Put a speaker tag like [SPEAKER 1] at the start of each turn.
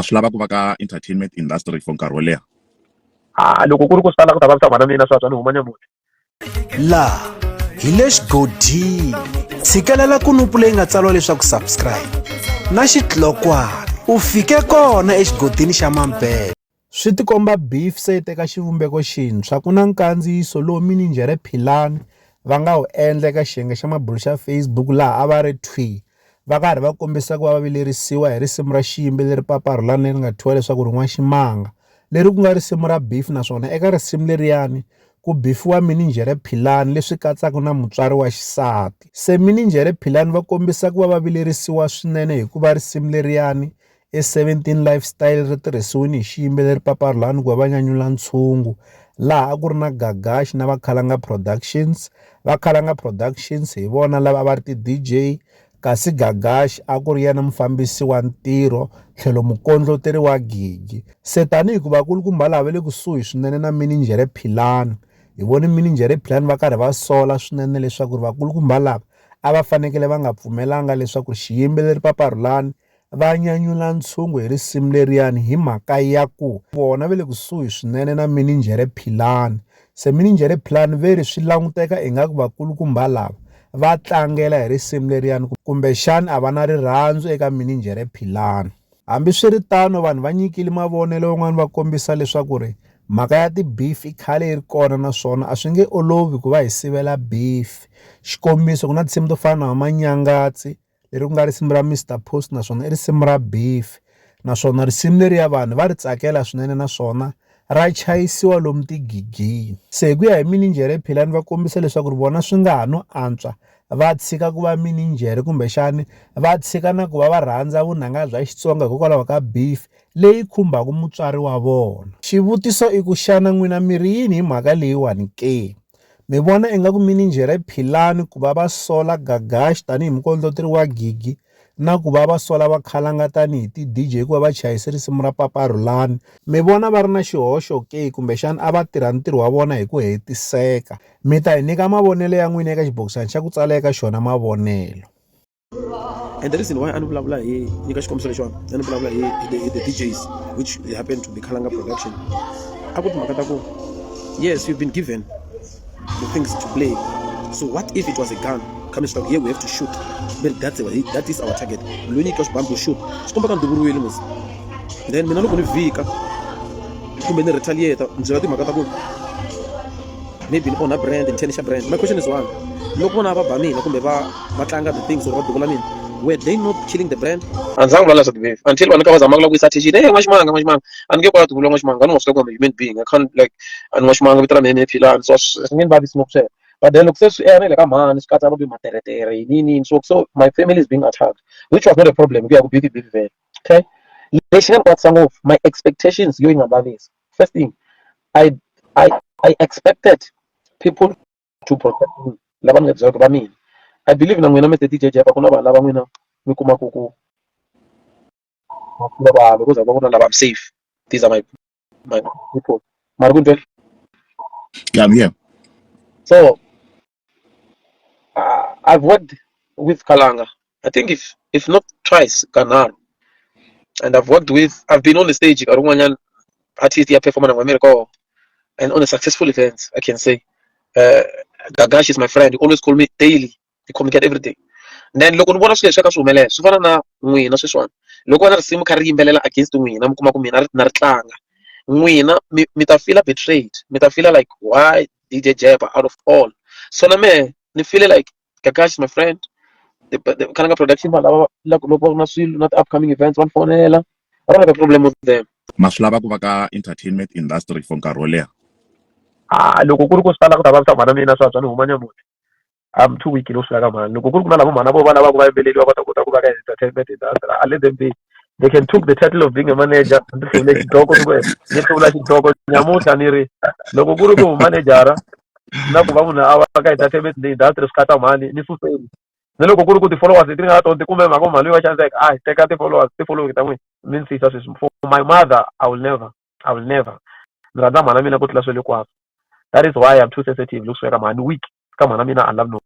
[SPEAKER 1] swi lava ku va ka entertainment industry for nkarhi wo leha?
[SPEAKER 2] Loko ku ri ku swi tala ku ta vavisa mhana mina swa ni huma nyamuti
[SPEAKER 3] laha hi le xigodini tshikelela kunupu leyi nga tsariwa leswaku subscribe na xitlokwana u fike kona exigodini xa Mampela. Swi tikomba beef se yi teka xivumbeko xintshwa. Ku na nkandziyiso lowu minijhere Philani va nga wu endla eka xiyenge xa mabulu xa Facebook laha a va ri thwi va karhi va kombisa ku va vilerisiwa hi risimu ra xiyimbeleri paparhulani leri nga thyiwa leswaku rin'waximanga leri ku nga risimu ra beef, naswona eka risimu leriyani ku bifiwa minijhere Philani leswi katsaka na mutswari wa xisati. Se minijhere Philani va kombisa ku va vilerisiwa swinene hikuva risimu leriyani e17 lifestyle ri tirhisiwile hi xiyimbeleri paparhulani ku va va nyanyula ntshungu laha a ku ri na Gagashi na Vakhalanga Productions. Vakhalanga Productions hi vona lava a va ri ti-DJ, kasi Gagashi a ku ri yena mufambisi wa ntirho tlhelo mukondloteri wa gigi. Se tanihi ku vakulukumba lava le kusuhi swinene na minijhere Philani, hi vone minijhere Philani va karhi va sola swinene leswaku vakulukumba lava a va fanekele va nga pfumelanga leswaku xiyimbeleri paparhulani va nyanyula ntshungu hi risimu leriyani hi mhaka ya ku vona va le kusuhi swinene na minijhere Philani. Se minijhere Philani veri swi languteka ingaku vakulukumba lava va tlangela hi risimu leriyani kumbexani a va na rirhandzu eka minijhere Philani. Hambiswiritano vanhu va nyikile mavonelo yan'wana va kombisa leswaku ri mhaka ya ti-beef i khale yi ri kona, naswona a swi nge olovi ku va hi sivela beef. Xikombiso ku na tinsimu to fana na Manyangatsi leri ku nga risimu ra Mr Post, naswona i risimu ra beef, naswona risimu leriya vanhu va ri tsakela swinene naswona ra chayisiwa lomu tigigini. Se hi ku ya hi minijhere Philani va kombisa leswaku ri vona swi nga ha no antswa va tshika ku va minijhere kumbexani va tshika na ku va va rhandza vunanga bya Xitsonga hikokwalaho ka beef leyi khumbaka mutswari wa vona. Xivutiso i ku xana n'wina miri yini hi mhaka leyiwani ke? Mi vona ingaku minijhere Philani ku va sola Gagashi tanihi mukondloteri wa gigi na ku va sola Vakhalanga tanihi ti-DJ ku va chayisa risimu ra paparhulani, mi vona va ri na xihoxo ke kumbexana a va tirha ntirho wa vona hi ku hetiseka? Mi ta hi nyika mavonelo ya n'wina eka xibokisana xa ku tsala eka xona mavonelo.
[SPEAKER 4] And the reason why I vulavula hi nyika xikombiso lexiwani a ni vulavula hi the DJs which happen to be Khalanga Production, a ku timhaka ta ku yes you've been given the things to play, so what if it was a gun coming straight here we have to shoot, well that is our target, lo nyika xibambu to shoot swi komba ka nduvuriwile mos. Then mina loko ni vhika kumbe ni retaliate ni byela timhaka ta ku maybe ni onha brand ni tenisha brand. My question is one, loko vona va ba mina kumbe va tlanga the things or va duvula mina, were they not killing the brand? Anzange vulavula swa beef until vanhu ka va zama ku yisa attention n'waximanga a ni nge koti ku vula n'waximanga, a ni wa swi tiva ku I'm a human being, I can't like a n'waximanga vito ra mina Philani, so swi nge ni vavisi ngopfu sweswo. But then loko se swi era le ka mhani swi katsa vo materetere yini so my family is being attacked, which was not a problem ku ya ku beef vele. Okay, lexi nga ni kwatisa ngopfu, my expectations going above this. First thing, I expected people to protect me lava ni nga byela ku va mina. I believe na n'wina Mr DJ Jeppa ku na vanhu lava n'wina mi kuma ku vanhu ku za va vona lava I'm safe, these are my people. Mara ku ntwe
[SPEAKER 1] Yeah, I'm here.
[SPEAKER 4] so I've worked with Kalanga, I think if not twice kanharhu, and I've been on the stage karun'wanyana artist ya performer na America and on a successful events I can say. Gagashi is my friend, he always call me daily, he communicate everything. Then loko ni vona swilo leswi ka swi humelela swi fana na n'wina sweswiwani, loko vona risimu kha ri yimbelela against n'wina mi kuma ku mina na ri tlanga, n'wina mi ta feel betrayed, mi ta feel like why DJ Jeppa out of all. So na me ni feel like Gagashi is my friend, the Kalanga Production lava loko na swilo na upcoming events van fonela, I don't have a problem with them.
[SPEAKER 1] Swi lava ku va ka entertainment industry for nkarhi wo leha?
[SPEAKER 2] Loko ku ri ku swi tala ku ta vavisa mhana mina swa ni huma nyamuti I'm too weak no swi ka mhani. Loko ku ri ku na lavo mhana vo va lava ku va yimbeleriwa va ta kota ku va ka entertainment industry, I let them be. They can took the title of being a manager ni hluvule xidloko ni hluvula xidloko nyamutlha ni ri loko ku ri ku manejara na ku va munhu a va ka entertainment industry swi kata mhani ni suseni. Ni loko ku ri ku ti-followers leti ni nga na tona ti kumbe mhaka mali yo va xaniseka teka ti-followers ta n'wina mi ni siyisa sweswi. For my mother I will never ni rhandza mhana mina ku tlula swilo hinkwaswo. That is why I'm too sensitive loko swi ka mhani weak ka mhana mina I love no